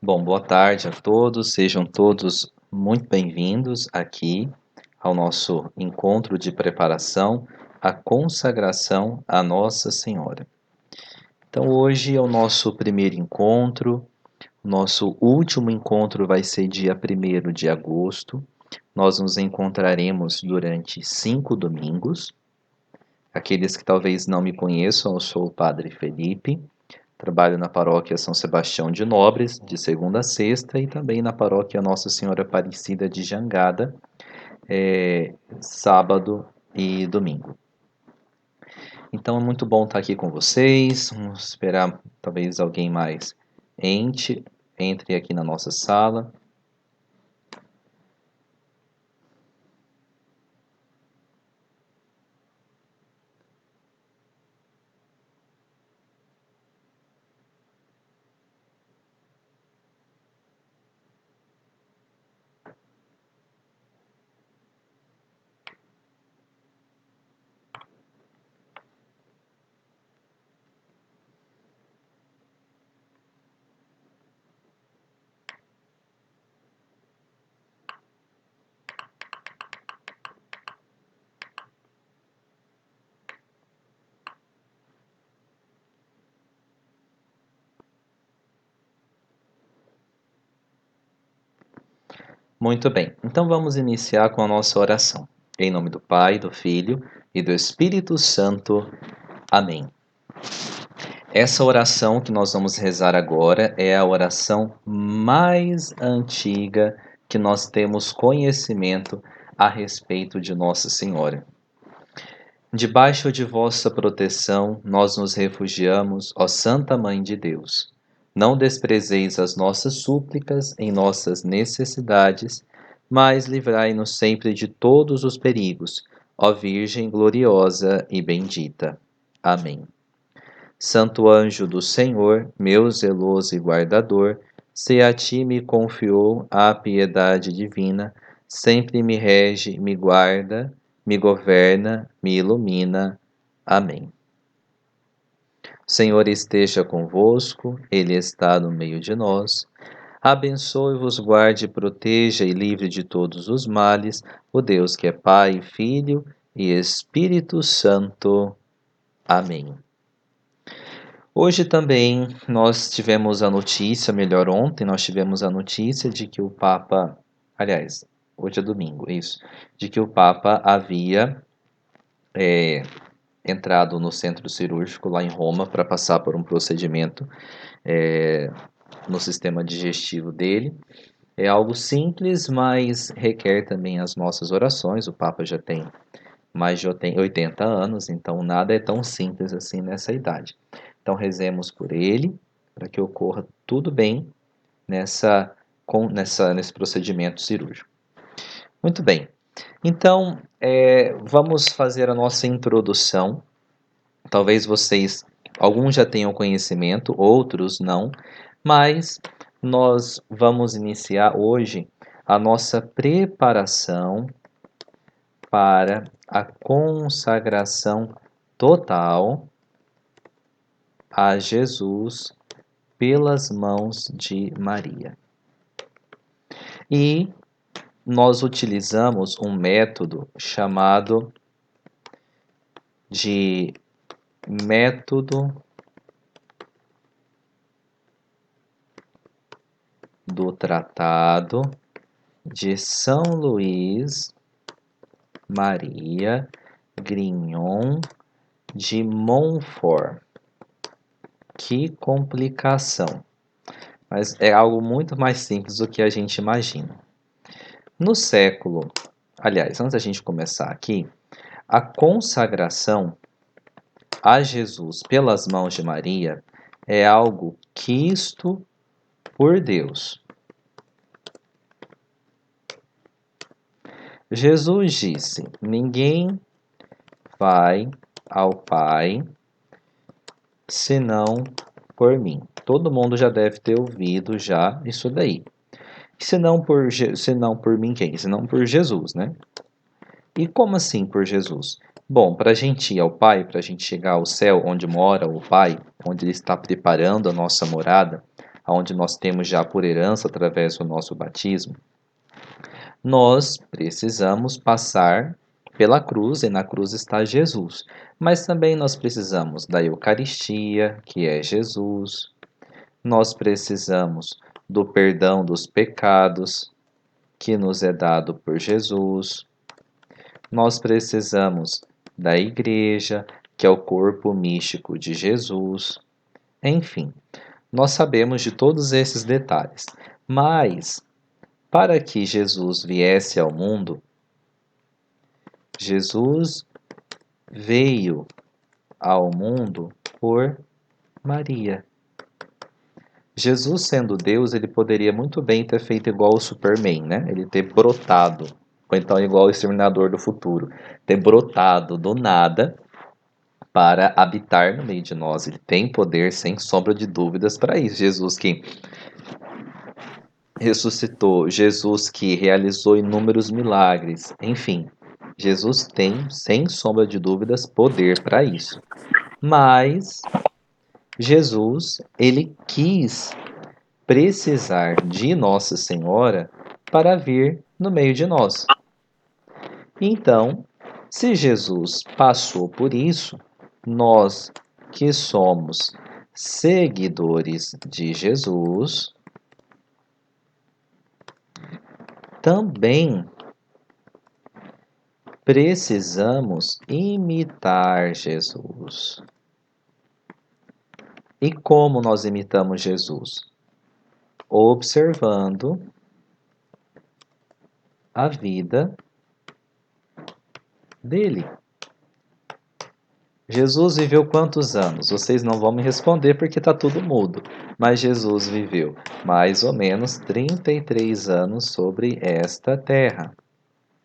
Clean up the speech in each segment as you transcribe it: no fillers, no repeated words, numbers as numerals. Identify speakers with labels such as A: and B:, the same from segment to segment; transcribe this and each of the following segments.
A: Bom, boa tarde a todos, sejam todos muito bem-vindos aqui ao nosso encontro de preparação à consagração à Nossa Senhora. Então, hoje é o nosso primeiro encontro, nosso último encontro vai ser dia 1º de agosto. Nós nos encontraremos durante 5 domingos. Aqueles que talvez não me conheçam, eu sou o Padre Felipe. Trabalho na paróquia São Sebastião de Nobres, de segunda a sexta, e também na paróquia Nossa Senhora Aparecida de Jangada, sábado e domingo. Então é muito bom estar aqui com vocês. Vamos esperar talvez alguém mais entre aqui na nossa sala. Muito bem, então vamos iniciar com a nossa oração. Em nome do Pai, do Filho e do Espírito Santo. Amém. Essa oração que nós vamos rezar agora é a oração mais antiga que nós temos conhecimento a respeito de Nossa Senhora. Debaixo de vossa proteção, nós nos refugiamos, ó Santa Mãe de Deus. Não desprezeis as nossas súplicas em nossas necessidades, mas livrai-nos sempre de todos os perigos, ó Virgem gloriosa e bendita. Amém. Santo anjo do Senhor, meu zeloso e guardador, se a ti me confiou a piedade divina, sempre me rege, me guarda, me governa, me ilumina. Amém. O Senhor esteja convosco, Ele está no meio de nós. Abençoe-vos, guarde, proteja e livre de todos os males, o Deus que é Pai, Filho e Espírito Santo. Amém. Hoje também nós tivemos a notícia, melhor, ontem nós tivemos a notícia de que o Papa, aliás, hoje é domingo, isso, de que o Papa havia entrado no centro cirúrgico lá em Roma para passar por um procedimento no sistema digestivo dele. É algo simples, mas requer também as nossas orações. O Papa já tem mais de 80 anos, então nada é tão simples assim nessa idade. Então rezemos por ele, para que ocorra tudo bem nesse procedimento cirúrgico. Muito bem, então vamos fazer a nossa introdução. Talvez alguns já tenham conhecimento, outros não, mas nós vamos iniciar hoje a nossa preparação para a consagração total a Jesus pelas mãos de Maria. E nós utilizamos um método chamado de método do Tratado de São Luís Maria Grignon de Montfort. Que complicação! Mas é algo muito mais simples do que a gente imagina. Aliás, antes da gente começar aqui, a consagração a Jesus pelas mãos de Maria é algo quisto por Deus. Jesus disse: ninguém vai ao Pai senão por mim. Todo mundo já deve ter ouvido já isso daí. Senão por mim quem? Senão por Jesus, né? E como assim por Jesus? Bom, para a gente ir ao Pai, para a gente chegar ao céu onde mora o Pai, onde Ele está preparando a nossa morada, onde nós temos já por herança através do nosso batismo, nós precisamos passar pela cruz, e na cruz está Jesus. Mas também nós precisamos da Eucaristia, que é Jesus. Nós precisamos do perdão dos pecados, que nos é dado por Jesus. Nós precisamos da Igreja, que é o corpo místico de Jesus. Enfim, nós sabemos de todos esses detalhes. Mas, para que Jesus viesse ao mundo, Jesus veio ao mundo por Maria. Jesus, sendo Deus, ele poderia muito bem ter feito igual o Superman, né? Ele ter brotado, ou então igual o Exterminador do Futuro, ter brotado do nada para habitar no meio de nós. Ele tem poder, sem sombra de dúvidas, para isso. Jesus que ressuscitou, Jesus que realizou inúmeros milagres, enfim, Jesus tem, sem sombra de dúvidas, poder para isso. Mas Jesus, ele quis precisar de Nossa Senhora para vir no meio de nós. Então, se Jesus passou por isso, nós que somos seguidores de Jesus, também precisamos imitar Jesus. E como nós imitamos Jesus? Observando a vida dele. Jesus viveu quantos anos? Vocês não vão me responder porque está tudo mudo. Mas Jesus viveu mais ou menos 33 anos sobre esta terra.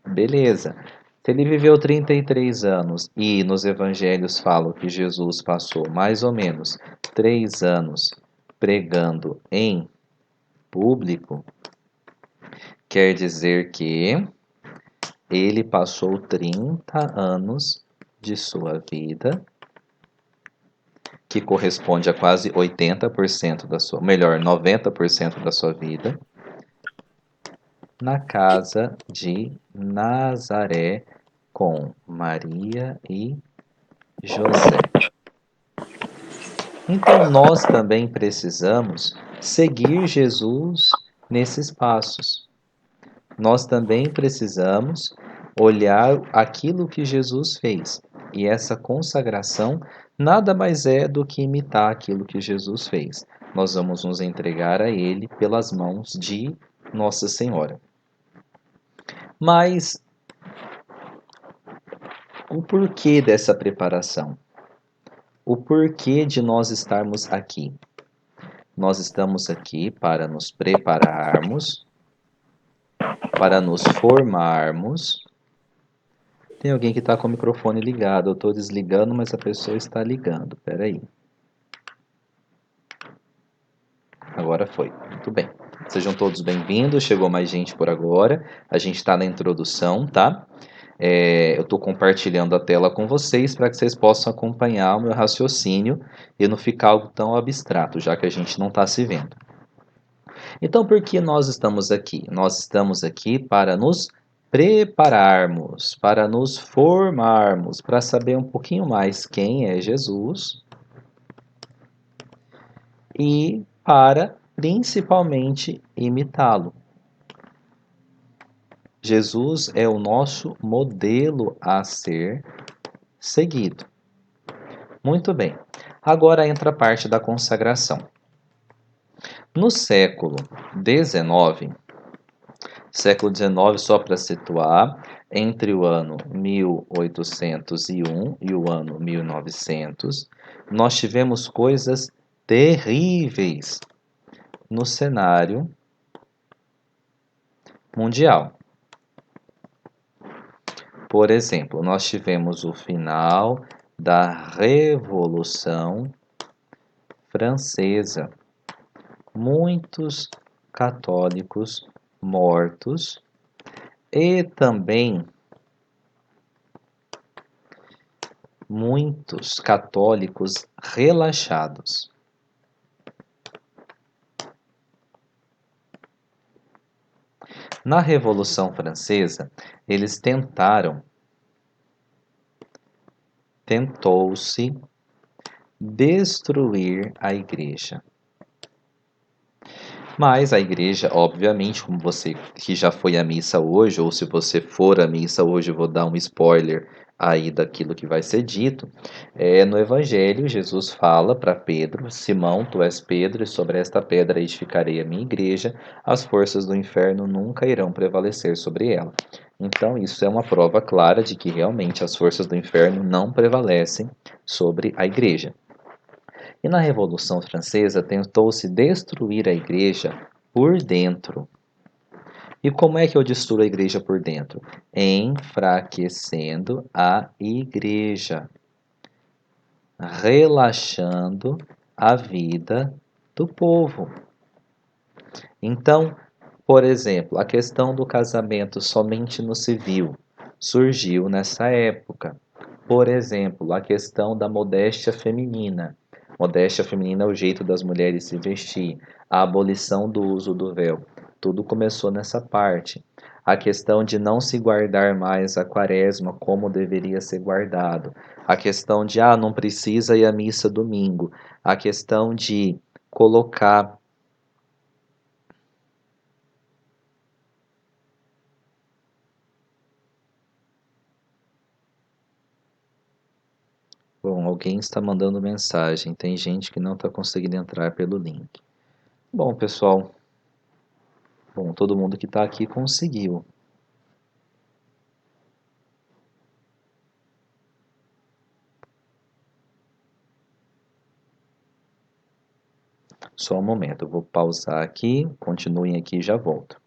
A: Beleza. Se ele viveu 33 anos e nos evangelhos falam que Jesus passou mais ou menos 3 anos pregando em público, quer dizer que ele passou 30 anos de sua vida, que corresponde a quase 80% da sua, melhor, 90% da sua vida, na casa de Nazaré com Maria e José. Então nós também precisamos seguir Jesus nesses passos. Nós também precisamos olhar aquilo que Jesus fez. E essa consagração nada mais é do que imitar aquilo que Jesus fez. Nós vamos nos entregar a Ele pelas mãos de Nossa Senhora. Mas o porquê dessa preparação? O porquê de nós estarmos aqui? Nós estamos aqui para nos prepararmos, para nos formarmos. Tem alguém que está com o microfone ligado. Eu estou desligando, mas a pessoa está ligando. Espera aí. Agora foi. Muito bem. Sejam todos bem-vindos. Chegou mais gente por agora. A gente está na introdução, tá? Eu estou compartilhando a tela com vocês para que vocês possam acompanhar o meu raciocínio e não ficar algo tão abstrato, já que a gente não está se vendo. Então, por que nós estamos aqui? Nós estamos aqui para nos prepararmos, para nos formarmos, para saber um pouquinho mais quem é Jesus e para principalmente imitá-lo. Jesus é o nosso modelo a ser seguido. Muito bem. Agora entra a parte da consagração. No século XIX, só para situar, entre o ano 1801 e o ano 1900, nós tivemos coisas terríveis no cenário mundial. Por exemplo, nós tivemos o final da Revolução Francesa. Muitos católicos mortos e também muitos católicos relaxados. Na Revolução Francesa, eles tentou-se destruir a igreja. Mas a igreja, obviamente, como você que já foi à missa hoje, ou se você for à missa hoje, eu vou dar um spoiler aí daquilo que vai ser dito. No Evangelho, Jesus fala para Pedro: Simão, tu és Pedro, e sobre esta pedra edificarei a minha igreja, as forças do inferno nunca irão prevalecer sobre ela. Então, isso é uma prova clara de que realmente as forças do inferno não prevalecem sobre a igreja. E na Revolução Francesa tentou-se destruir a igreja por dentro. E como é que eu destruo a igreja por dentro? Enfraquecendo a igreja, relaxando a vida do povo. Então, por exemplo, a questão do casamento somente no civil surgiu nessa época. Por exemplo, a questão da modéstia feminina. Modéstia feminina é o jeito das mulheres se vestir, a abolição do uso do véu. Tudo começou nessa parte. A questão de não se guardar mais a quaresma como deveria ser guardado. A questão de, não precisa ir à missa domingo. A questão de colocar. Bom, alguém está mandando mensagem. Tem gente que não está conseguindo entrar pelo link. Bom, pessoal. Bom, todo mundo que está aqui conseguiu. Só um momento, eu vou pausar aqui. Continuem aqui e já volto.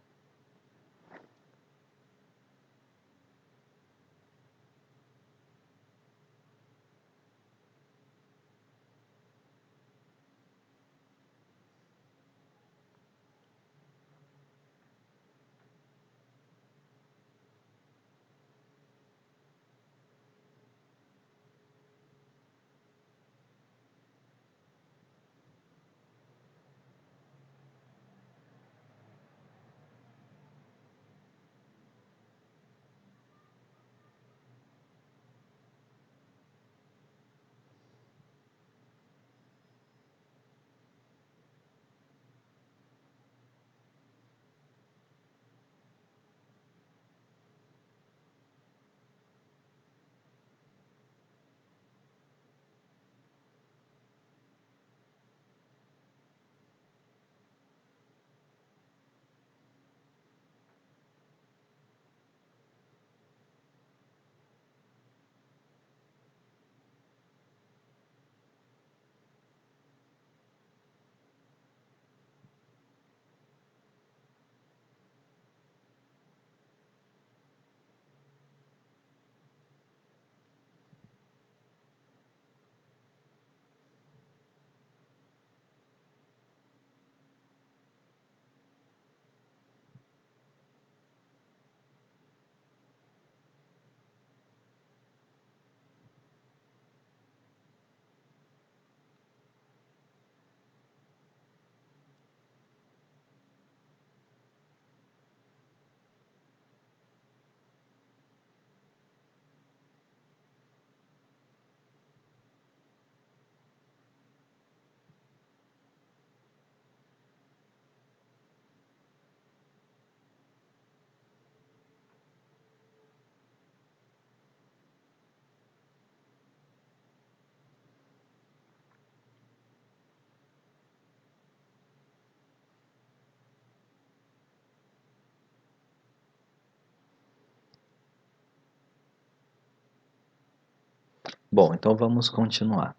A: Bom, então vamos continuar.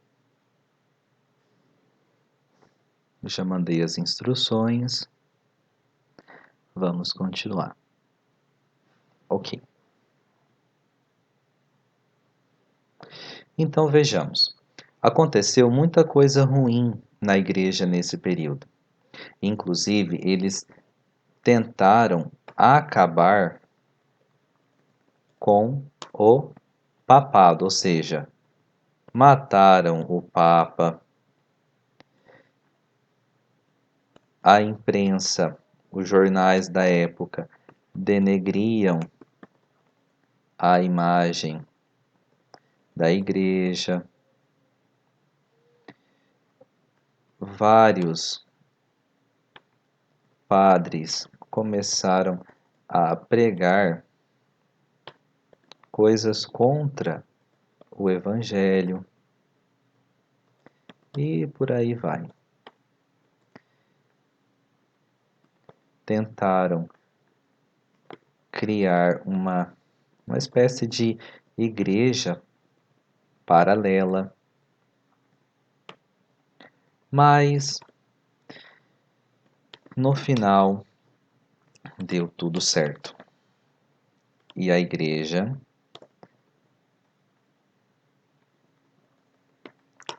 A: Eu já mandei as instruções. Vamos continuar. Ok. Então vejamos. Aconteceu muita coisa ruim na igreja nesse período. Inclusive, eles tentaram acabar com o papado, ou seja, mataram o Papa, a imprensa, os jornais da época denegriam a imagem da igreja. Vários padres começaram a pregar coisas contra o Evangelho e por aí vai. Tentaram criar uma espécie de igreja paralela, mas no final deu tudo certo. E a igreja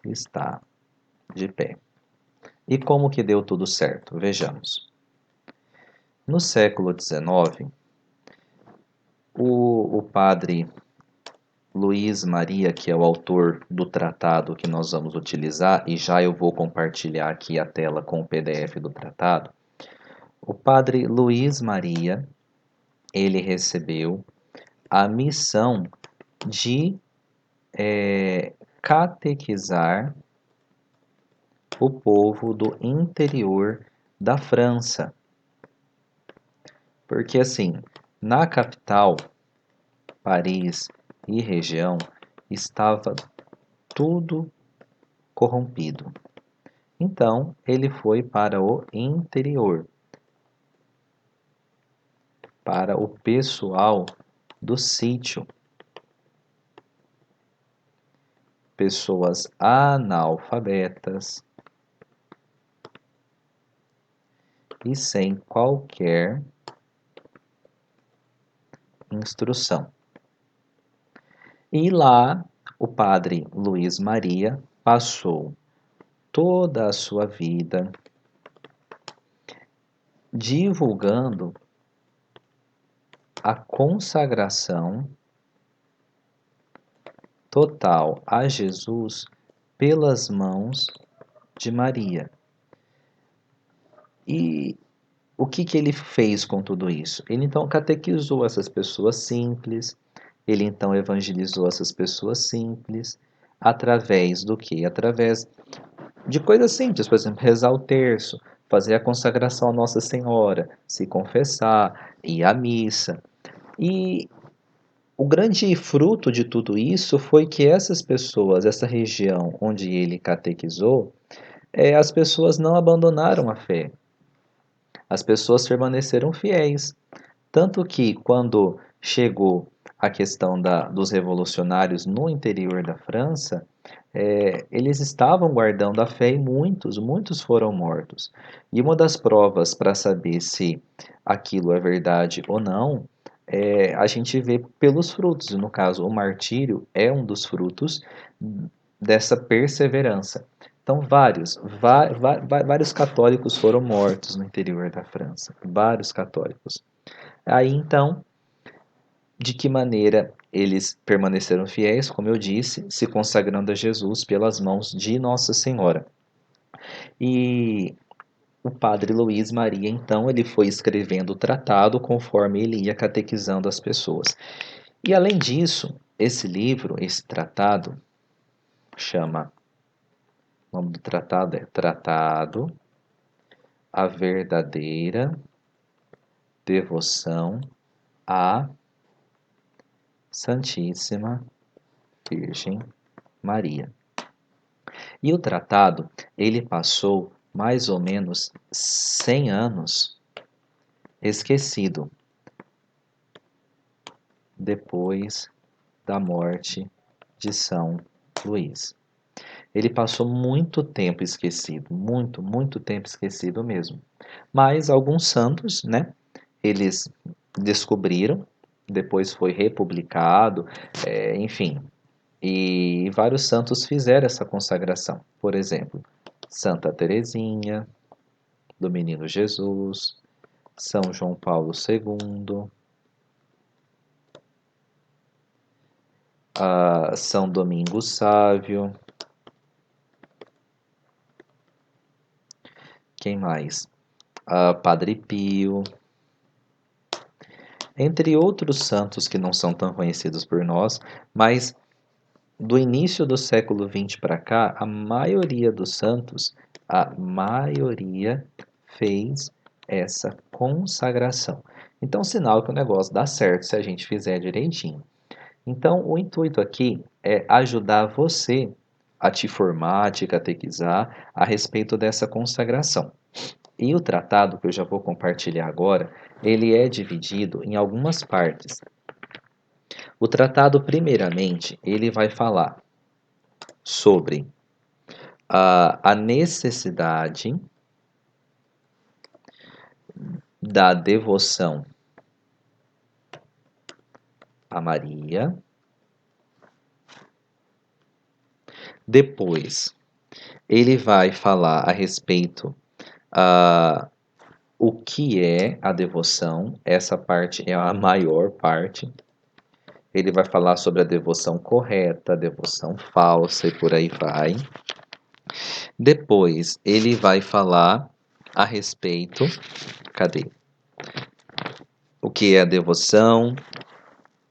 A: está de pé. E como que deu tudo certo? Vejamos. No século XIX, o padre Luiz Maria, que é o autor do tratado que nós vamos utilizar, e já eu vou compartilhar aqui a tela com o PDF do tratado. O padre Luiz Maria, ele recebeu a missão de catequizar o povo do interior da França. Porque assim, na capital, Paris e região, estava tudo corrompido. Então, ele foi para o interior, para o pessoal do sítio, pessoas analfabetas e sem qualquer instrução. E lá, o padre Luiz Maria passou toda a sua vida divulgando a consagração total a Jesus pelas mãos de Maria. E o que ele fez com tudo isso? Ele então catequizou essas pessoas simples, ele então evangelizou essas pessoas simples, através do quê? Através de coisas simples, por exemplo, rezar o terço, fazer a consagração a Nossa Senhora, se confessar, ir à missa. E o grande fruto de tudo isso foi que essas pessoas, essa região onde ele catequizou, as pessoas não abandonaram a fé. As pessoas permaneceram fiéis. Tanto que, quando chegou a questão dos revolucionários no interior da França, eles estavam guardando a fé e muitos foram mortos. E uma das provas para saber se aquilo é verdade ou não, a gente vê pelos frutos. No caso, o martírio é um dos frutos dessa perseverança. Então, vários católicos foram mortos no interior da França. Vários católicos. Aí, então, de que maneira eles permaneceram fiéis, como eu disse, se consagrando a Jesus pelas mãos de Nossa Senhora. E o padre Luiz Maria, então, ele foi escrevendo o tratado conforme ele ia catequizando as pessoas. E além disso, esse livro, esse tratado, o nome do tratado é Tratado a Verdadeira Devoção à Santíssima Virgem Maria. E o tratado, ele passou mais ou menos 100 anos esquecido depois da morte de São Luís. Ele passou muito tempo esquecido, muito tempo esquecido mesmo. Mas alguns santos, né, eles descobriram, depois foi republicado, enfim, e vários santos fizeram essa consagração. Por exemplo, Santa Teresinha, do Menino Jesus, São João Paulo II, São Domingos Sávio, quem mais? Padre Pio. entre outros santos que não são tão conhecidos por nós, mas do início do século XX para cá, a maioria dos santos, a maioria fez essa consagração. Então, sinal que o negócio dá certo se a gente fizer direitinho. Então, o intuito aqui é ajudar você a te formar, a te catequizar a respeito dessa consagração. E o tratado, que eu já vou compartilhar agora, ele é dividido em algumas partes. O tratado, primeiramente, ele vai falar sobre a necessidade da devoção a Maria. Depois, ele vai falar a respeito o que é a devoção. Essa parte é a maior parte. Ele vai falar sobre a devoção correta, a devoção falsa e por aí vai. Depois, ele vai falar a respeito, cadê? O que é a devoção.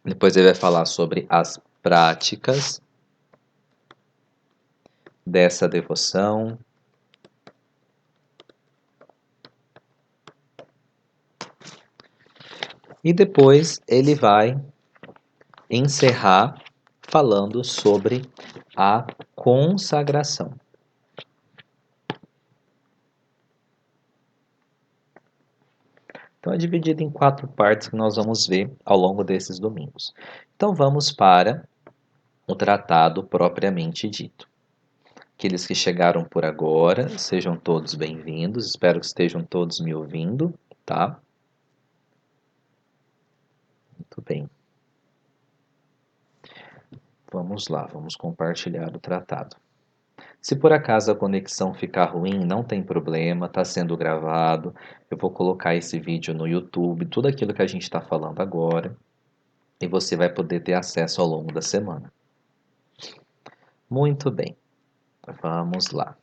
A: Depois ele vai falar sobre as práticas dessa devoção. E depois ele vai encerrar falando sobre a consagração. Então é dividido em 4 partes que nós vamos ver ao longo desses domingos. Então vamos para o tratado propriamente dito. Aqueles que chegaram por agora, sejam todos bem-vindos. Espero que estejam todos me ouvindo, tá? Muito bem. Vamos lá, vamos compartilhar o tratado. Se por acaso a conexão ficar ruim, não tem problema, está sendo gravado. Eu vou colocar esse vídeo no YouTube, tudo aquilo que a gente está falando agora, e você vai poder ter acesso ao longo da semana. Muito bem, vamos lá.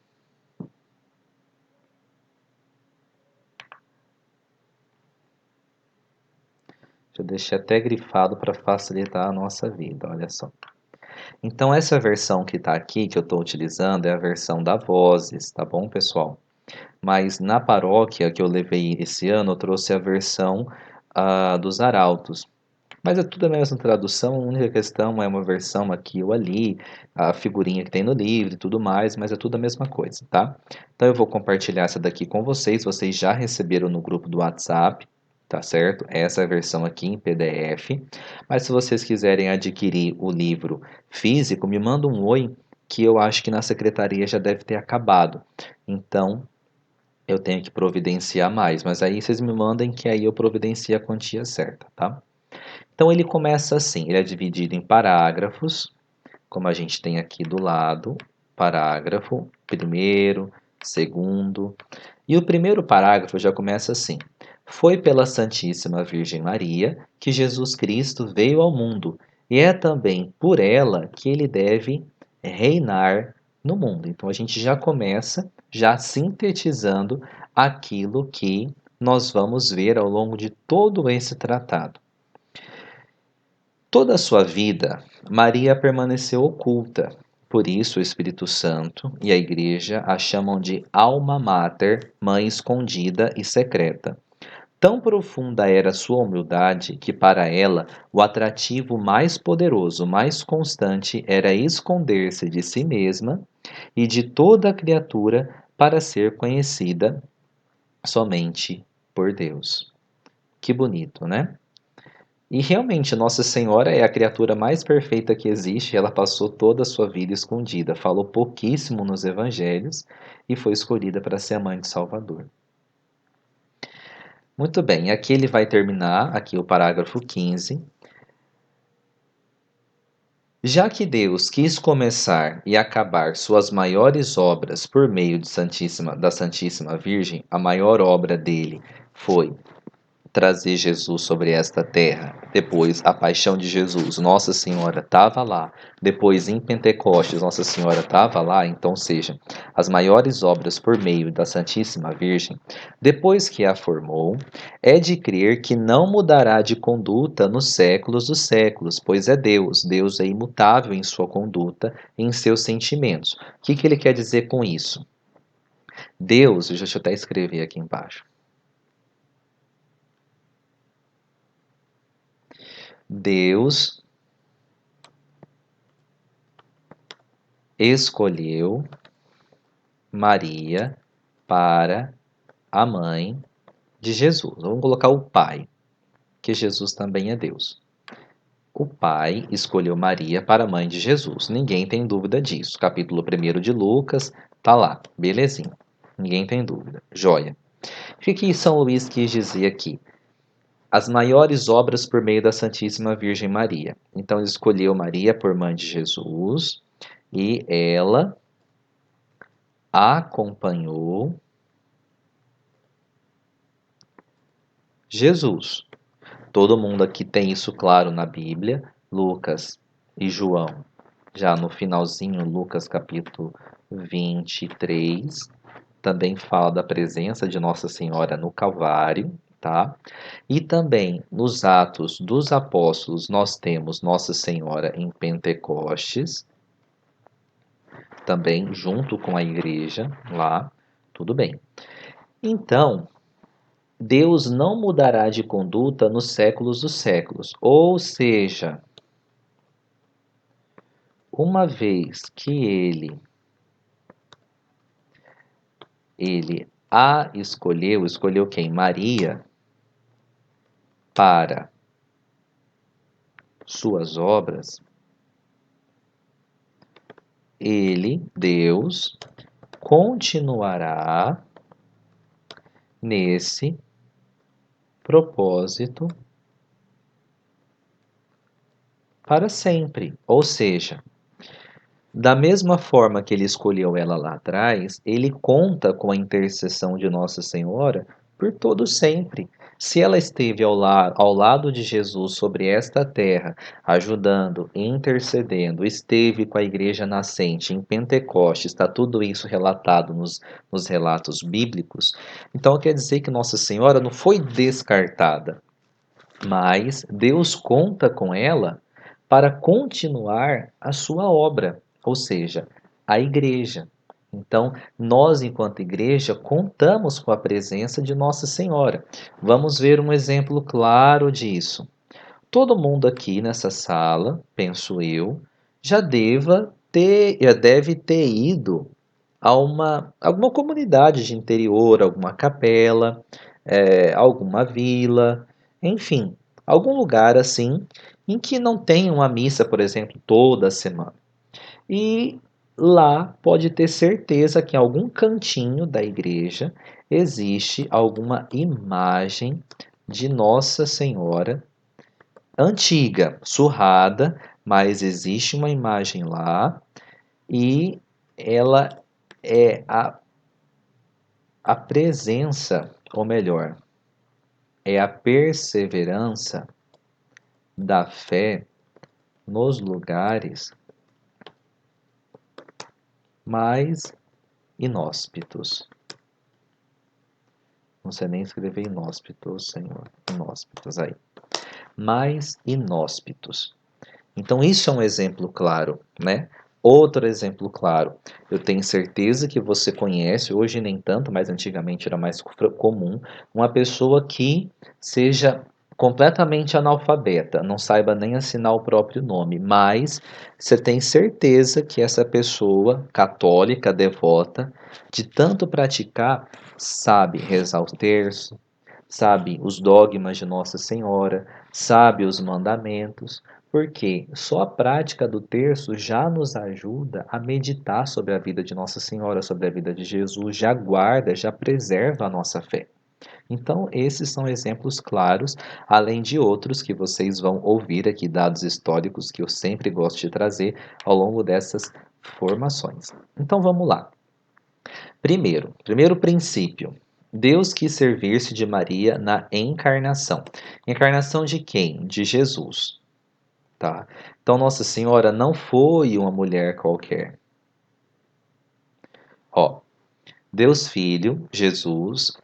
A: Eu deixei até grifado para facilitar a nossa vida, olha só. Então, essa versão que está aqui, que eu estou utilizando, é a versão da Vozes, tá bom, pessoal? Mas na paróquia que eu levei esse ano, eu trouxe a versão dos arautos. Mas é tudo a mesma tradução, a única questão é uma versão aqui ou ali, a figurinha que tem no livro e tudo mais, mas é tudo a mesma coisa, tá? Então eu vou compartilhar essa daqui com vocês já receberam no grupo do WhatsApp, tá certo? Essa é a versão aqui em PDF, mas se vocês quiserem adquirir o livro físico, me manda um oi, que eu acho que na secretaria já deve ter acabado. Então, eu tenho que providenciar mais, mas aí vocês me mandem que aí eu providencio a quantia certa, tá? Então ele começa assim, ele é dividido em parágrafos, como a gente tem aqui do lado, parágrafo, primeiro, segundo. E o primeiro parágrafo já começa assim: Foi pela Santíssima Virgem Maria que Jesus Cristo veio ao mundo, e é também por ela que ele deve reinar no mundo. Então a gente já começa já sintetizando aquilo que nós vamos ver ao longo de todo esse tratado. Toda a sua vida, Maria permaneceu oculta. Por isso, o Espírito Santo e a Igreja a chamam de Alma Mater, Mãe Escondida e Secreta. Tão profunda era sua humildade que, para ela, o atrativo mais poderoso, mais constante, era esconder-se de si mesma e de toda a criatura para ser conhecida somente por Deus. Que bonito, né? E realmente, Nossa Senhora é a criatura mais perfeita que existe. Ela passou toda a sua vida escondida, falou pouquíssimo nos evangelhos e foi escolhida para ser a mãe de Salvador. Muito bem, aqui ele vai terminar, aqui o parágrafo 15. Já que Deus quis começar e acabar suas maiores obras por meio da Santíssima Virgem, a maior obra dele foi trazer Jesus sobre esta terra. Depois, a paixão de Jesus, Nossa Senhora estava lá. Depois, em Pentecostes, Nossa Senhora estava lá. Então, seja, as maiores obras por meio da Santíssima Virgem, depois que a formou, é de crer que não mudará de conduta nos séculos dos séculos, pois é Deus. Deus é imutável em sua conduta, em seus sentimentos. O que ele quer dizer com isso? Deus, deixa eu até escrever aqui embaixo. Deus escolheu Maria para a mãe de Jesus. Vamos colocar o Pai, que Jesus também é Deus. O Pai escolheu Maria para a mãe de Jesus. Ninguém tem dúvida disso. Capítulo 1 de Lucas, tá lá. Belezinha. Ninguém tem dúvida. Joia. O que São Luís quis dizer aqui? As maiores obras por meio da Santíssima Virgem Maria. Então, ele escolheu Maria por mãe de Jesus e ela acompanhou Jesus. Todo mundo aqui tem isso claro na Bíblia. Lucas e João, já no finalzinho, Lucas capítulo 23, também fala da presença de Nossa Senhora no Calvário, tá? E também nos Atos dos Apóstolos nós temos Nossa Senhora em Pentecostes, também junto com a igreja lá, tudo bem. Então, Deus não mudará de conduta nos séculos dos séculos. Ou seja, uma vez que ele a escolheu quem? Maria, para suas obras, Deus, continuará nesse propósito para sempre. Ou seja, da mesma forma que ele escolheu ela lá atrás, ele conta com a intercessão de Nossa Senhora por todo sempre. Se ela esteve ao lado de Jesus sobre esta terra, ajudando, intercedendo, esteve com a igreja nascente em Pentecostes, está tudo isso relatado nos relatos bíblicos, então quer dizer que Nossa Senhora não foi descartada, mas Deus conta com ela para continuar a sua obra, ou seja, a igreja. Então, nós, enquanto igreja, contamos com a presença de Nossa Senhora. Vamos ver um exemplo claro disso. Todo mundo aqui nessa sala, penso eu, já deve ter ido a alguma comunidade de interior, alguma capela, alguma vila, enfim, algum lugar assim em que não tem uma missa, por exemplo, toda semana. E lá pode ter certeza que em algum cantinho da igreja existe alguma imagem de Nossa Senhora antiga, surrada, mas existe uma imagem lá e ela é a presença, ou melhor, é a perseverança da fé nos lugares mais inóspitos. Não sei nem escrever inóspitos, Senhor. Inóspitos aí. Mais inóspitos. Então, isso é um exemplo claro, né? Outro exemplo claro, eu tenho certeza que você conhece, hoje nem tanto, mas antigamente era mais comum, uma pessoa que seja completamente analfabeta, não saiba nem assinar o próprio nome, mas você tem certeza que essa pessoa, católica, devota, de tanto praticar, sabe rezar o terço, sabe os dogmas de Nossa Senhora, sabe os mandamentos, porque só a prática do terço já nos ajuda a meditar sobre a vida de Nossa Senhora, sobre a vida de Jesus, já guarda, já preserva a nossa fé. Então, esses são exemplos claros, além de outros que vocês vão ouvir aqui, dados históricos que eu sempre gosto de trazer ao longo dessas formações. Então, vamos lá. Primeiro princípio, Deus quis servir-se de Maria na encarnação. Encarnação de quem? De Jesus, tá? Então Nossa Senhora não foi uma mulher qualquer. Ó, Deus Filho, Jesus,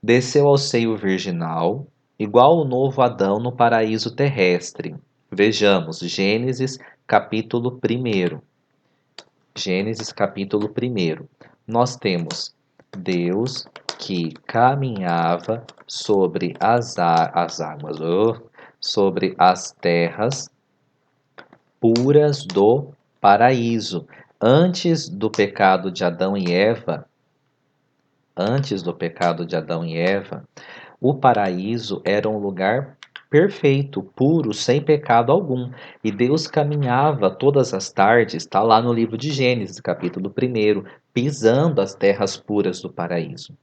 A: desceu ao seio virginal, igual o novo Adão no paraíso terrestre. Vejamos, Gênesis capítulo 1. Gênesis capítulo 1. Nós temos Deus que caminhava sobre as águas, sobre as terras puras do paraíso. Antes do pecado de Adão e Eva, o paraíso era um lugar perfeito, puro, sem pecado algum. E Deus caminhava todas as tardes, está lá no livro de Gênesis, capítulo 1, pisando as terras puras do paraíso.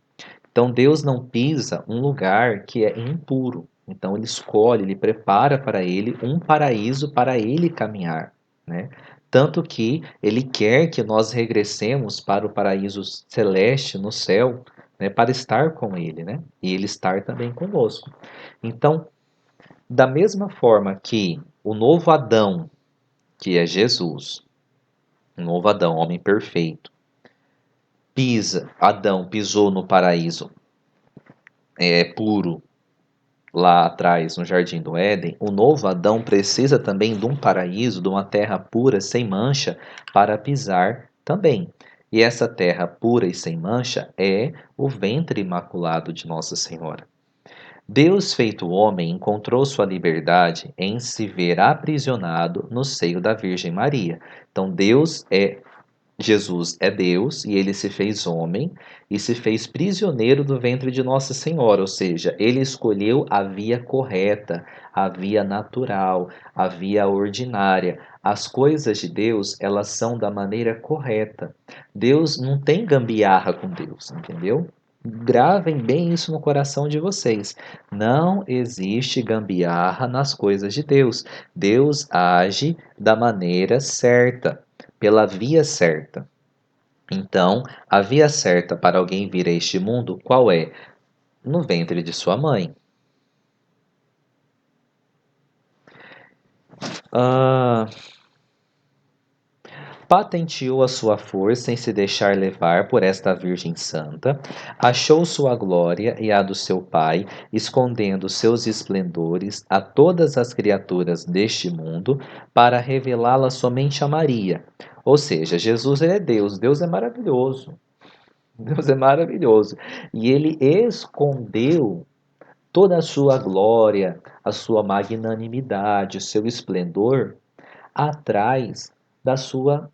A: Então Deus não pisa um lugar que é impuro. Então ele escolhe, ele prepara para ele um paraíso para ele caminhar, né? Tanto que ele quer que nós regressemos para o paraíso celeste no céu, né, para estar com ele, né? E ele estar também conosco. Então, da mesma forma que o novo Adão, que é Jesus, o novo Adão, homem perfeito, Adão pisou no paraíso puro, lá atrás no Jardim do Éden, o novo Adão precisa também de um paraíso, de uma terra pura, sem mancha, para pisar também. E essa terra pura e sem mancha é o ventre imaculado de Nossa Senhora. Deus feito homem encontrou sua liberdade em se ver aprisionado no seio da Virgem Maria. Então Jesus é Deus e ele se fez homem e se fez prisioneiro do ventre de Nossa Senhora, ou seja, ele escolheu a via correta, a via natural, a via ordinária. As coisas de Deus, elas são da maneira correta. Deus não tem gambiarra com Deus, entendeu? Gravem bem isso no coração de vocês. Não existe gambiarra nas coisas de Deus. Deus age da maneira certa, pela via certa. Então, a via certa para alguém vir a este mundo, qual é? No ventre de sua mãe. Ah, patenteou a sua força em se deixar levar por esta Virgem Santa, achou sua glória e a do seu Pai, escondendo seus esplendores a todas as criaturas deste mundo, para revelá-la somente a Maria. Ou seja, Jesus ele é Deus, Deus é maravilhoso. Deus é maravilhoso. E ele escondeu toda a sua glória, a sua magnanimidade, o seu esplendor atrás da sua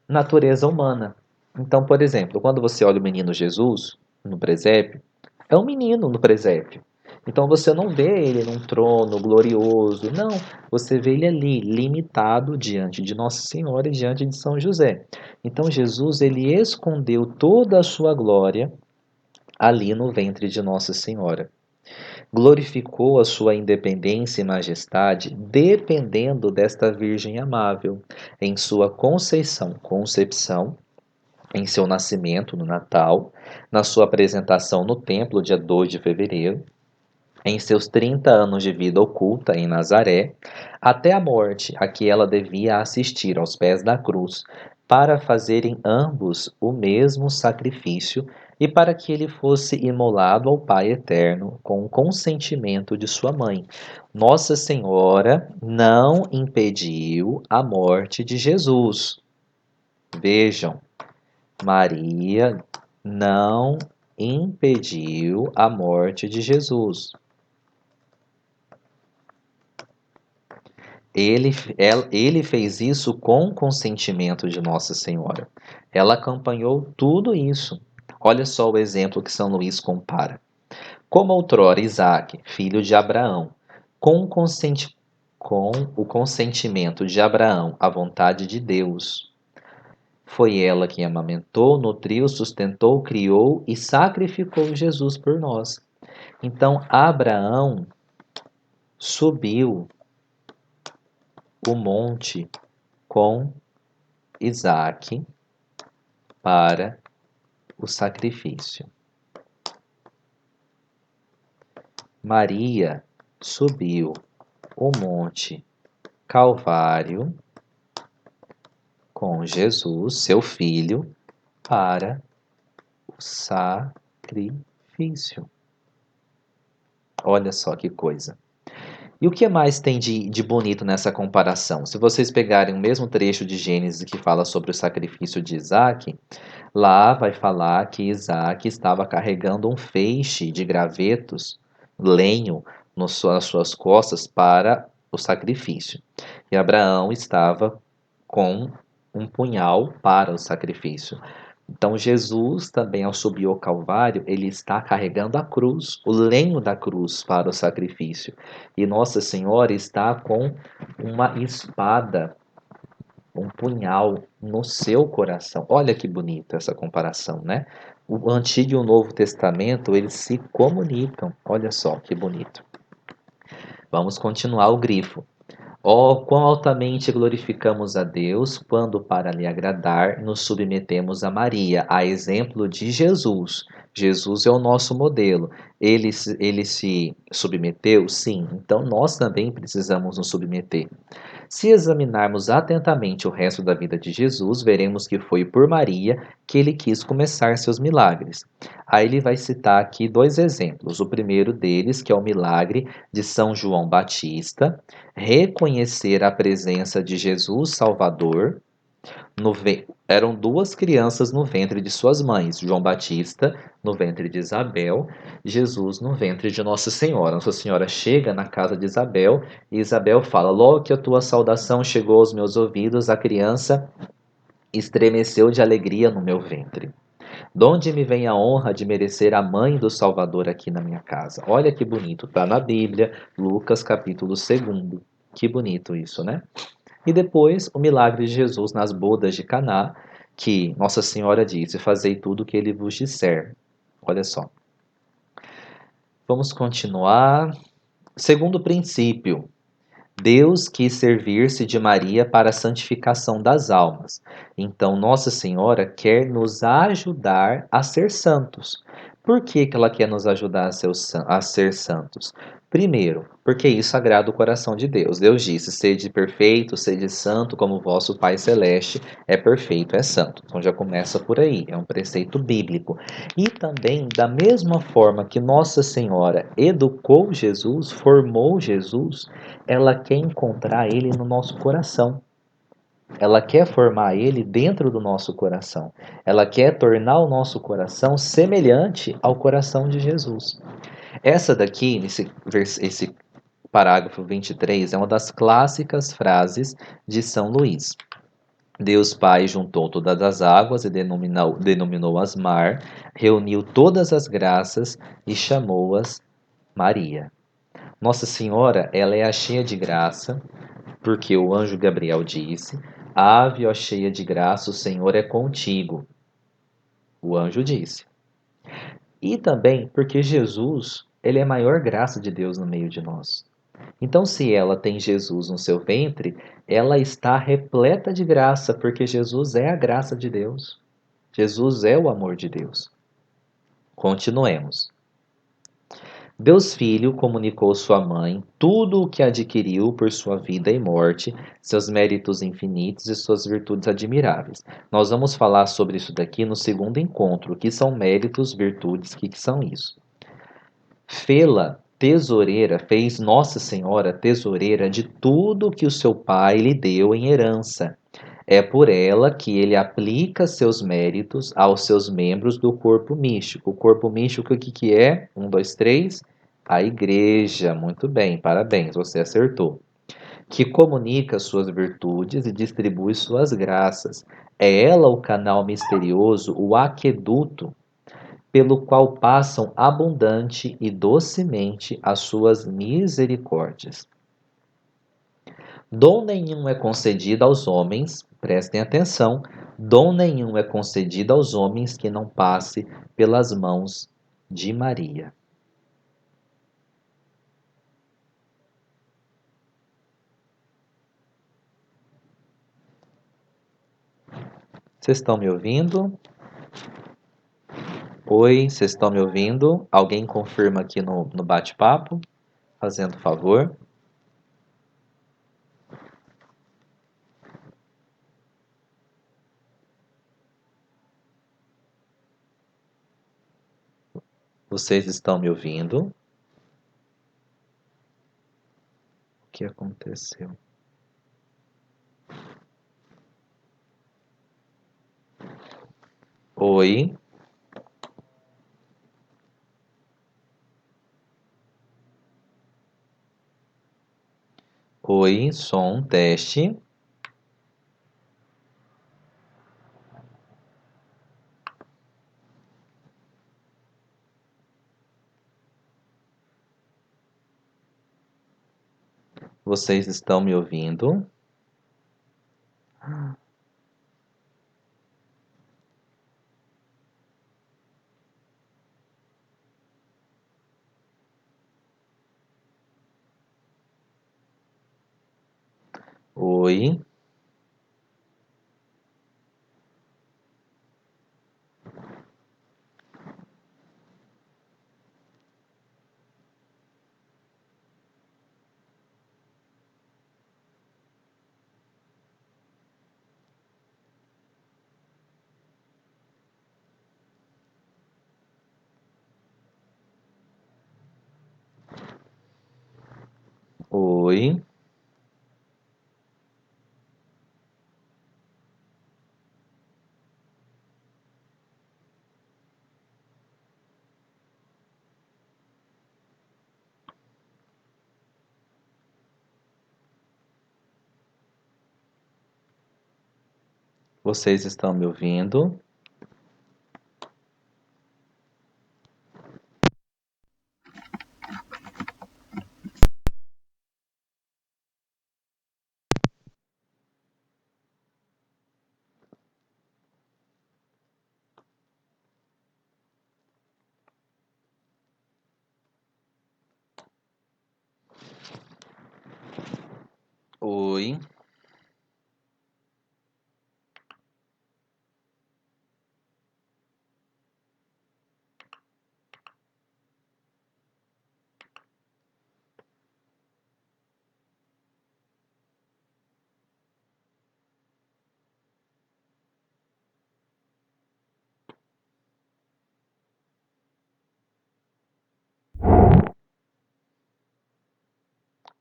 A: natureza humana. Então, por exemplo, quando você olha o menino Jesus no presépio, é um menino no presépio. Então você não vê ele num trono glorioso, não. Você vê ele ali, limitado diante de Nossa Senhora e diante de São José. Então Jesus, ele escondeu toda a sua glória ali no ventre de Nossa Senhora. Glorificou a sua independência e majestade dependendo desta Virgem amável, em sua concepção, em seu nascimento no Natal, na sua apresentação no templo dia 2 de fevereiro, em seus 30 anos de vida oculta em Nazaré, até a morte a que ela devia assistir aos pés da cruz, para fazerem ambos o mesmo sacrifício e para que ele fosse imolado ao Pai Eterno com o consentimento de sua mãe. Nossa Senhora não impediu a morte de Jesus. Vejam, Maria não impediu a morte de Jesus. Ele fez isso com o consentimento de Nossa Senhora. Ela acompanhou tudo isso. Olha só o exemplo que São Luís compara. Como outrora Isaac, filho de Abraão, com com o consentimento de Abraão, à vontade de Deus, foi ela quem amamentou, nutriu, sustentou, criou e sacrificou Jesus por nós. Então Abraão subiu o monte com Isaac para o sacrifício. Maria subiu o monte Calvário com Jesus, seu filho, para o sacrifício. Olha só que coisa. E o que mais tem de bonito nessa comparação? Se vocês pegarem o mesmo trecho de Gênesis que fala sobre o sacrifício de Isaac, lá vai falar que Isaac estava carregando um feixe de gravetos, lenho, nas suas costas para o sacrifício. E Abraão estava com um punhal para o sacrifício. Então Jesus também, ao subir ao Calvário, ele está carregando a cruz, o lenho da cruz para o sacrifício. E Nossa Senhora está com uma espada, um punhal no seu coração. Olha que bonita essa comparação, né? O Antigo e o Novo Testamento, eles se comunicam. Olha só que bonito. Vamos continuar o grifo. Oh, quão altamente glorificamos a Deus quando, para lhe agradar, nos submetemos a Maria, a exemplo de Jesus. Jesus é o nosso modelo. Ele se submeteu? Sim. Então nós também precisamos nos submeter. Se examinarmos atentamente o resto da vida de Jesus, veremos que foi por Maria que ele quis começar seus milagres. Aí ele vai citar aqui dois exemplos. O primeiro deles, que é o milagre de São João Batista, reconhecer a presença de Jesus Salvador. Eram duas crianças no ventre de suas mães, João Batista no ventre de Isabel, Jesus no ventre de Nossa Senhora. Nossa Senhora chega na casa de Isabel e Isabel fala: Logo que a tua saudação chegou aos meus ouvidos, a criança estremeceu de alegria no meu ventre. Donde me vem a honra de merecer a mãe do Salvador aqui na minha casa? Olha que bonito, está na Bíblia, Lucas capítulo 2. Que bonito isso, né? E depois o milagre de Jesus nas bodas de Caná, que Nossa Senhora disse: Fazei tudo o que ele vos disser. Olha só. Vamos continuar. Segundo princípio, Deus quis servir-se de Maria para a santificação das almas. Então, Nossa Senhora quer nos ajudar a ser santos. Por que ela quer nos ajudar a ser santos? Primeiro, porque isso agrada o coração de Deus. Deus disse: sede perfeito, sede santo, como o vosso Pai Celeste é perfeito, é santo. Então já começa por aí, é um preceito bíblico. E também, da mesma forma que Nossa Senhora educou Jesus, formou Jesus, ela quer encontrar ele no nosso coração. Ela quer formar ele dentro do nosso coração. Ela quer tornar o nosso coração semelhante ao coração de Jesus. Essa daqui, esse parágrafo 23, é uma das clássicas frases de São Luís. Deus Pai juntou todas as águas e denominou-as mar, reuniu todas as graças e chamou-as Maria. Nossa Senhora, ela é a cheia de graça, porque o anjo Gabriel disse: Ave, ó cheia de graça, o Senhor é contigo. O anjo disse. E também porque Jesus, ele é a maior graça de Deus no meio de nós. Então, se ela tem Jesus no seu ventre, ela está repleta de graça, porque Jesus é a graça de Deus. Jesus é o amor de Deus. Continuemos. Deus Filho comunicou sua mãe tudo o que adquiriu por sua vida e morte, seus méritos infinitos e suas virtudes admiráveis. Nós vamos falar sobre isso daqui no segundo encontro, o que são méritos, virtudes, o que são isso. Fê-la tesoureira, fez Nossa Senhora tesoureira de tudo que o seu pai lhe deu em herança. É por ela que ele aplica seus méritos aos seus membros do corpo místico. O corpo místico, o que que é? 1, 2, 3. A igreja. Muito bem, parabéns, você acertou. Que comunica suas virtudes e distribui suas graças. É ela o canal misterioso, o aqueduto, pelo qual passam abundante e docemente as suas misericórdias. Dom nenhum é concedido aos homens, prestem atenção, dom nenhum é concedido aos homens que não passe pelas mãos de Maria. Vocês estão me ouvindo? Oi, vocês estão me ouvindo? Alguém confirma aqui no bate-papo, fazendo favor. Vocês estão me ouvindo? O que aconteceu? Oi, oi, som, teste. Vocês estão me ouvindo? Oi, oi, vocês estão me ouvindo? Oi,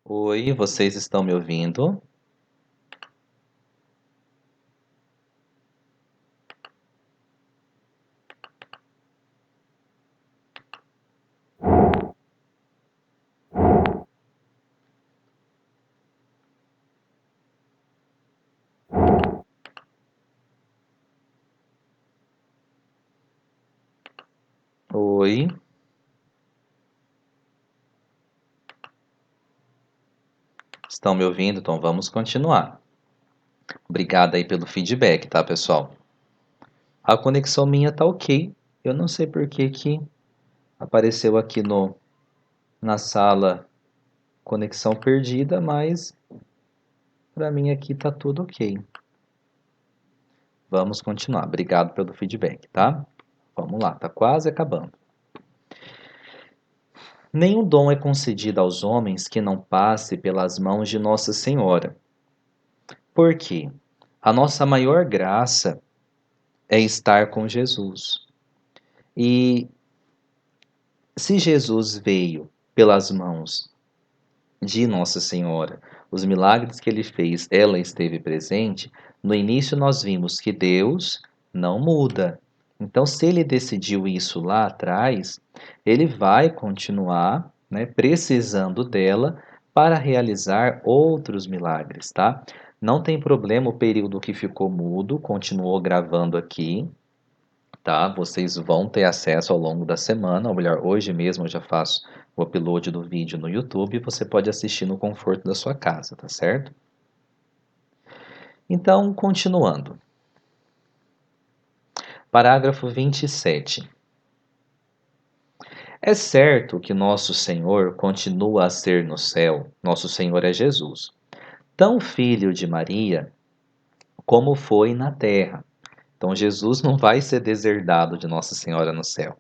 A: oi, vocês estão me ouvindo? Oi, estão me ouvindo? Então vamos continuar. Obrigado aí pelo feedback, tá, pessoal? A conexão minha tá ok. Eu não sei por que que apareceu aqui no na sala conexão perdida, mas para mim aqui tá tudo ok. Vamos continuar. Obrigado pelo feedback, tá? Vamos lá, tá quase acabando. Nenhum dom é concedido aos homens que não passe pelas mãos de Nossa Senhora. Porque a nossa maior graça é estar com Jesus. E se Jesus veio pelas mãos de Nossa Senhora, os milagres que ele fez, ela esteve presente, no início nós vimos que Deus não muda. Então, se ele decidiu isso lá atrás, ele vai continuar, né, precisando dela para realizar outros milagres, tá? Não tem problema o período que ficou mudo, continuou gravando aqui, tá? Vocês vão ter acesso ao longo da semana, ou melhor, hoje mesmo eu já faço o upload do vídeo no YouTube e você pode assistir no conforto da sua casa, tá certo? Então, continuando. Parágrafo 27. É certo que nosso Senhor continua a ser no céu, nosso Senhor é Jesus, tão filho de Maria como foi na terra. Então Jesus não vai ser deserdado de Nossa Senhora no céu.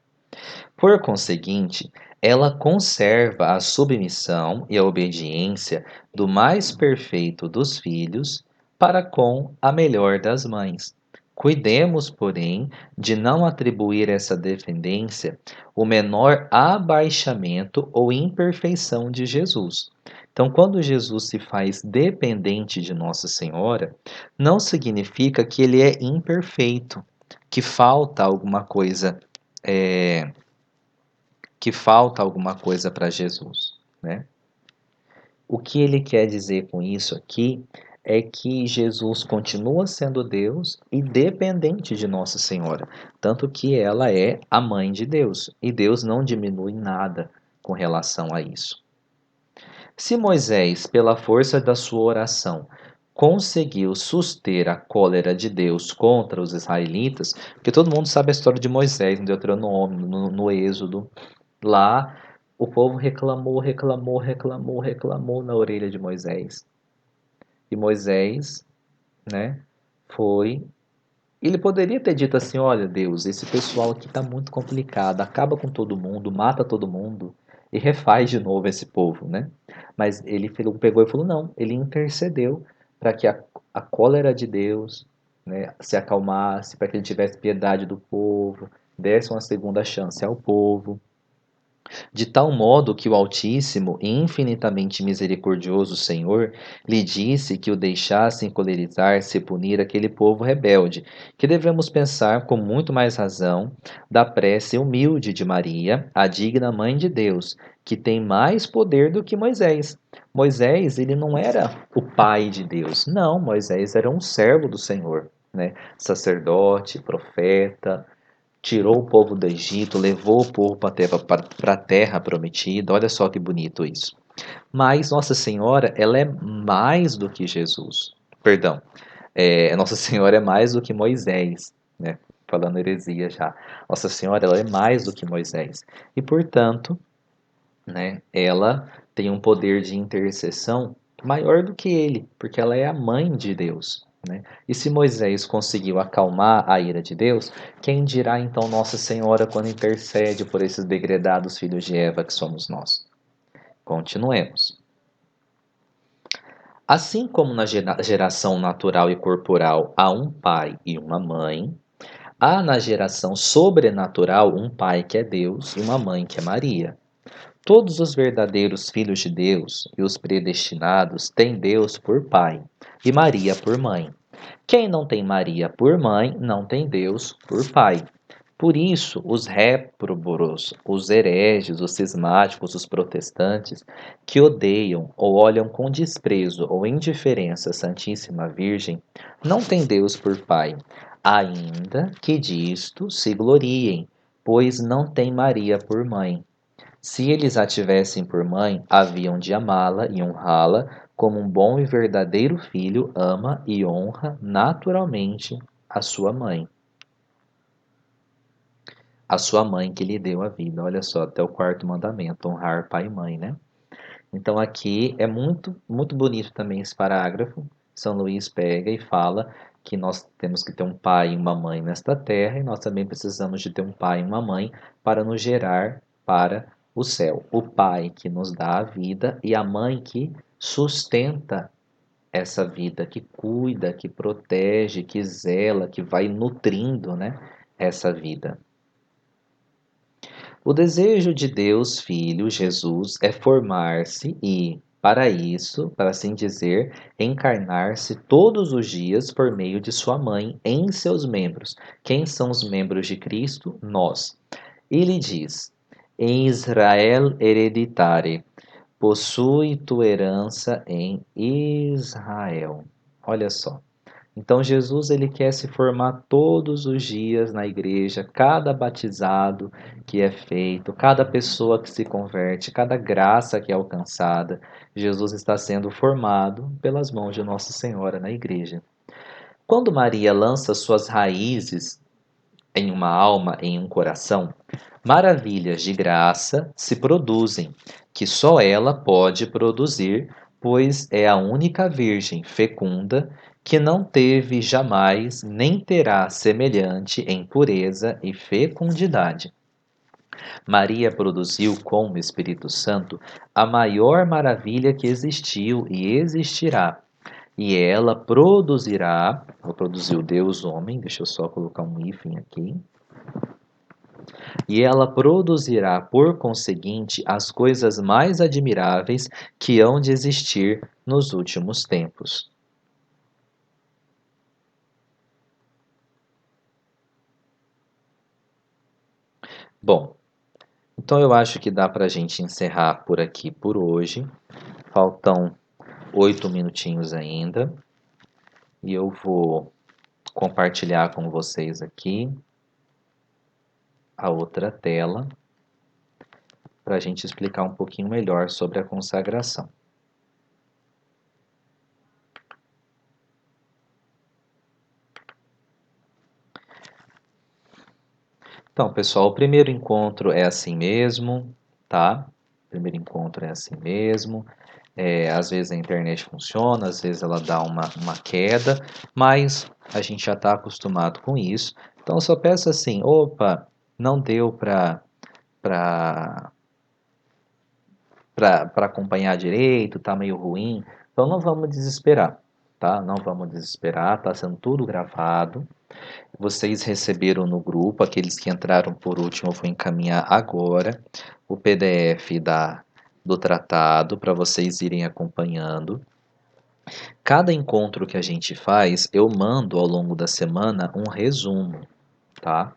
A: Por conseguinte, ela conserva a submissão e a obediência do mais perfeito dos filhos para com a melhor das mães. Cuidemos, porém, de não atribuir essa dependência o menor abaixamento ou imperfeição de Jesus. Então, quando Jesus se faz dependente de Nossa Senhora, não significa que ele é imperfeito, que falta alguma coisa, é, para Jesus, né? O que ele quer dizer com isso aqui é que Jesus continua sendo Deus e dependente de Nossa Senhora, tanto que ela é a mãe de Deus, e Deus não diminui nada com relação a isso. Se Moisés, pela força da sua oração, conseguiu suster a cólera de Deus contra os israelitas, porque todo mundo sabe a história de Moisés no Deuteronômio, no Êxodo. Lá, o povo reclamou na orelha de Moisés. E Moisés, né, foi. Ele poderia ter dito assim: olha, Deus, esse pessoal aqui está muito complicado, acaba com todo mundo, mata todo mundo e refaz de novo esse povo, né? Mas ele pegou e falou: não, ele intercedeu para que a cólera de Deus, né, se acalmasse, para que ele tivesse piedade do povo, desse uma segunda chance ao povo. De tal modo que o Altíssimo e infinitamente misericordioso Senhor lhe disse que o deixasse encolerizar-se e punir aquele povo rebelde, que devemos pensar com muito mais razão da prece humilde de Maria, a digna Mãe de Deus, que tem mais poder do que Moisés. Moisés, ele não era o pai de Deus, não, Moisés era um servo do Senhor, né? Sacerdote, profeta, tirou o povo do Egito, levou o povo para a terra prometida. Olha só que bonito isso. Mas Nossa Senhora, ela é mais do que Jesus. Perdão, Nossa Senhora é mais do que Moisés, né? Falando heresia já. Nossa Senhora, ela é mais do que Moisés. E, portanto, né, ela tem um poder de intercessão maior do que ele, porque ela é a mãe de Deus, né? E se Moisés conseguiu acalmar a ira de Deus, quem dirá então Nossa Senhora quando intercede por esses degredados filhos de Eva que somos nós? Continuemos. Assim como na geração natural e corporal há um pai e uma mãe, há na geração sobrenatural um pai que é Deus e uma mãe que é Maria. Todos os verdadeiros filhos de Deus e os predestinados têm Deus por pai e Maria por mãe. Quem não tem Maria por mãe, não tem Deus por pai. Por isso, os réprobos, os hereges, os cismáticos, os protestantes, que odeiam ou olham com desprezo ou indiferença a Santíssima Virgem, não têm Deus por pai, ainda que disto se gloriem, pois não têm Maria por mãe. Se eles a tivessem por mãe, haviam de amá-la e honrá-la, como um bom e verdadeiro filho ama e honra naturalmente a sua mãe. A sua mãe que lhe deu a vida. Olha só, até o quarto mandamento, honrar pai e mãe, né? Então aqui é muito, muito bonito também esse parágrafo. São Luís pega e fala que nós temos que ter um pai e uma mãe nesta terra e nós também precisamos de ter um pai e uma mãe para nos gerar para o céu. O pai que nos dá a vida e a mãe que sustenta essa vida, que cuida, que protege, que zela, que vai nutrindo, né, essa vida. O desejo de Deus Filho, Jesus, é formar-se e, para isso, para assim dizer, encarnar-se todos os dias por meio de sua mãe em seus membros. Quem são os membros de Cristo? Nós. Ele diz: em Israel hereditare, possui tua herança em Israel. Olha só. Então Jesus ele quer se formar todos os dias na igreja, cada batizado que é feito, cada pessoa que se converte, cada graça que é alcançada, Jesus está sendo formado pelas mãos de Nossa Senhora na igreja. Quando Maria lança suas raízes em uma alma, em um coração, maravilhas de graça se produzem, que só ela pode produzir, pois é a única Virgem fecunda que não teve jamais, nem terá semelhante em pureza e fecundidade. Maria produziu com o Espírito Santo a maior maravilha que existiu e existirá. E ela produzirá, ou produziu Deus homem, deixa eu só colocar um hífen aqui. E ela produzirá, por conseguinte, as coisas mais admiráveis que hão de existir nos últimos tempos. Bom, então eu acho que dá para a gente encerrar por aqui por hoje. Faltam 8 minutinhos ainda. E eu vou compartilhar com vocês aqui a outra tela para a gente explicar um pouquinho melhor sobre a consagração. Então, pessoal, o primeiro encontro é assim mesmo, tá? O primeiro encontro é assim mesmo. Às vezes a internet funciona, às vezes ela dá uma queda, mas a gente já está acostumado com isso. Então, eu só peço assim, opa, não deu para acompanhar direito, tá meio ruim. Então, não vamos desesperar, tá? Não vamos desesperar, tá sendo tudo gravado. Vocês receberam no grupo, aqueles que entraram por último, eu vou encaminhar agora o PDF do tratado para vocês irem acompanhando. Cada encontro que a gente faz, eu mando ao longo da semana um resumo, tá?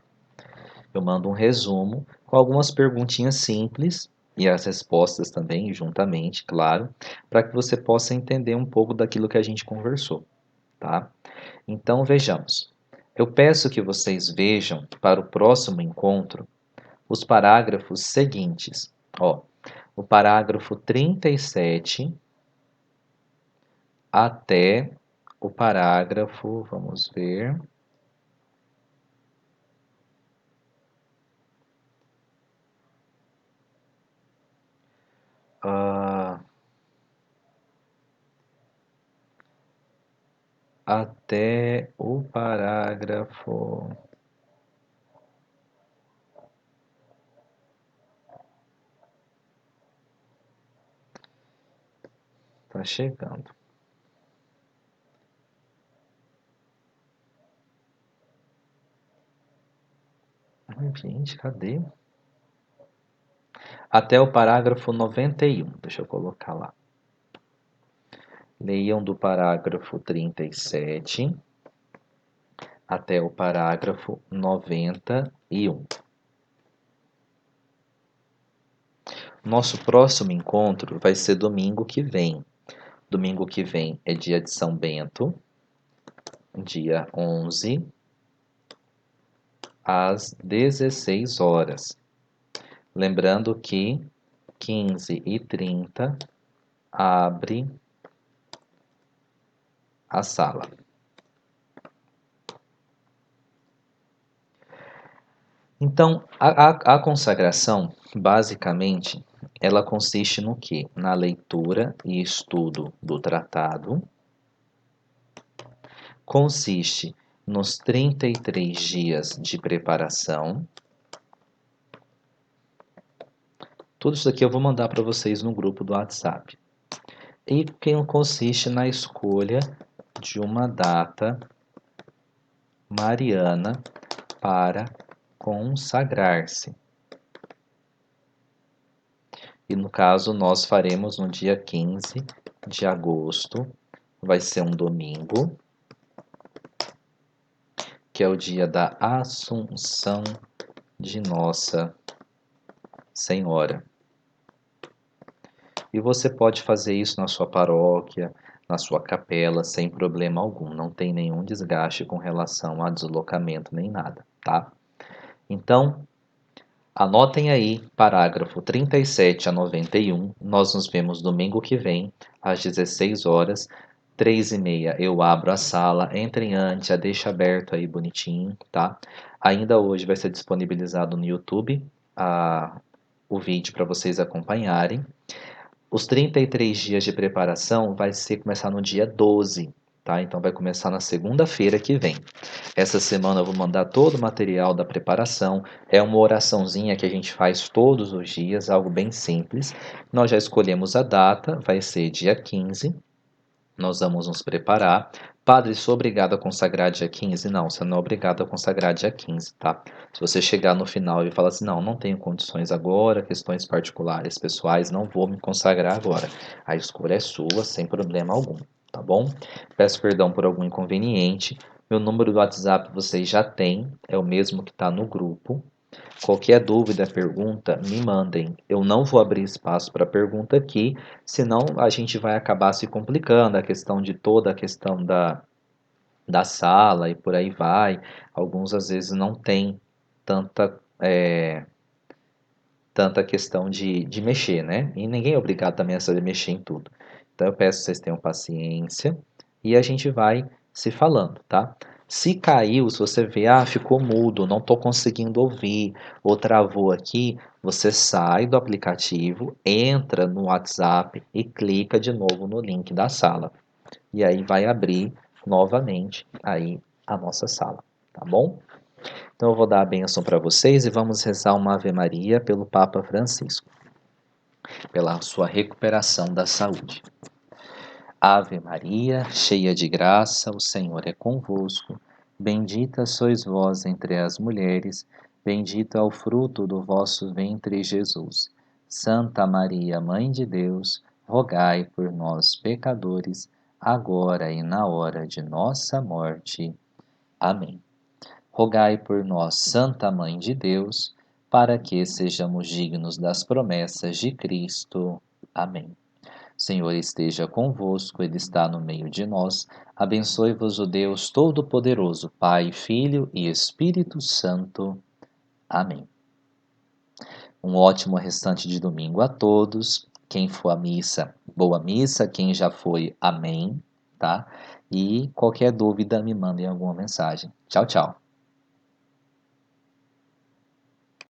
A: Eu mando um resumo com algumas perguntinhas simples e as respostas também, juntamente, claro, para que você possa entender um pouco daquilo que a gente conversou, tá? Então, vejamos. Eu peço que vocês vejam para o próximo encontro os parágrafos seguintes. Ó, o parágrafo 37 até o parágrafo, vamos ver, ah, até o parágrafo. Tá chegando. Ai, gente, cadê? Até o parágrafo 91. Deixa eu colocar lá. Leiam do parágrafo 37 até o parágrafo 91. Nosso próximo encontro vai ser domingo que vem. Domingo que vem é dia de São Bento, dia 11, às 16 horas. Lembrando que 15h30 abre a sala. Então, a consagração, basicamente, ela consiste no quê? Na leitura e estudo do tratado, consiste nos 33 dias de preparação. Tudo isso aqui eu vou mandar para vocês no grupo do WhatsApp. E que consiste na escolha de uma data mariana para consagrar-se. E no caso, nós faremos no dia 15 de agosto, vai ser um domingo, que é o dia da Assunção de Nossa Senhora. E você pode fazer isso na sua paróquia, na sua capela, sem problema algum. Não tem nenhum desgaste com relação a deslocamento nem nada, tá? Então, anotem aí, parágrafo 37 a 91. Nós nos vemos domingo que vem, às 16 horas. 3h30 eu abro a sala, entrem antes, já deixa aberto aí bonitinho, tá? Ainda hoje vai ser disponibilizado no YouTube o vídeo para vocês acompanharem. Os 33 dias de preparação vai começar no dia 12. tá? Então vai começar na segunda-feira que vem. Essa semana eu vou mandar todo o material da preparação. É uma oraçãozinha que a gente faz todos os dias, algo bem simples. Nós já escolhemos a data, vai ser dia 15. Nós vamos nos preparar. Padre, sou obrigado a consagrar dia 15? Não, você não é obrigado a consagrar dia 15, tá? Se você chegar no final e falar assim, não, não tenho condições agora, questões particulares, pessoais, não vou me consagrar agora. A escolha é sua, sem problema algum, tá bom? Peço perdão por algum inconveniente. Meu número do WhatsApp vocês já têm, é o mesmo que está no grupo. Qualquer dúvida, pergunta, me mandem. Eu não vou abrir espaço para pergunta aqui, senão a gente vai acabar se complicando, a questão de toda a questão da sala e por aí vai. Alguns às vezes não tem tanta, tanta questão de mexer, né? E ninguém é obrigado também a saber mexer em tudo. Então eu peço que vocês tenham paciência e a gente vai se falando, tá? Se caiu, se você vê, ficou mudo, não estou conseguindo ouvir, ou travou aqui, você sai do aplicativo, entra no WhatsApp e clica de novo no link da sala. E aí vai abrir novamente aí a nossa sala, tá bom? Então eu vou dar a bênção para vocês e vamos rezar uma Ave Maria pelo Papa Francisco, pela sua recuperação da saúde. Ave Maria, cheia de graça, o Senhor é convosco. Bendita sois vós entre as mulheres, bendito é o fruto do vosso ventre, Jesus. Santa Maria, Mãe de Deus, rogai por nós, pecadores, agora e na hora de nossa morte. Amém. Rogai por nós, Santa Mãe de Deus, para que sejamos dignos das promessas de Cristo. Amém. Senhor esteja convosco, Ele está no meio de nós. Abençoe-vos o Deus Todo-Poderoso, Pai, Filho e Espírito Santo. Amém. Um ótimo restante de domingo a todos. Quem for à missa, boa missa. Quem já foi, amém, tá? E qualquer dúvida, me mandem alguma mensagem. Tchau, tchau.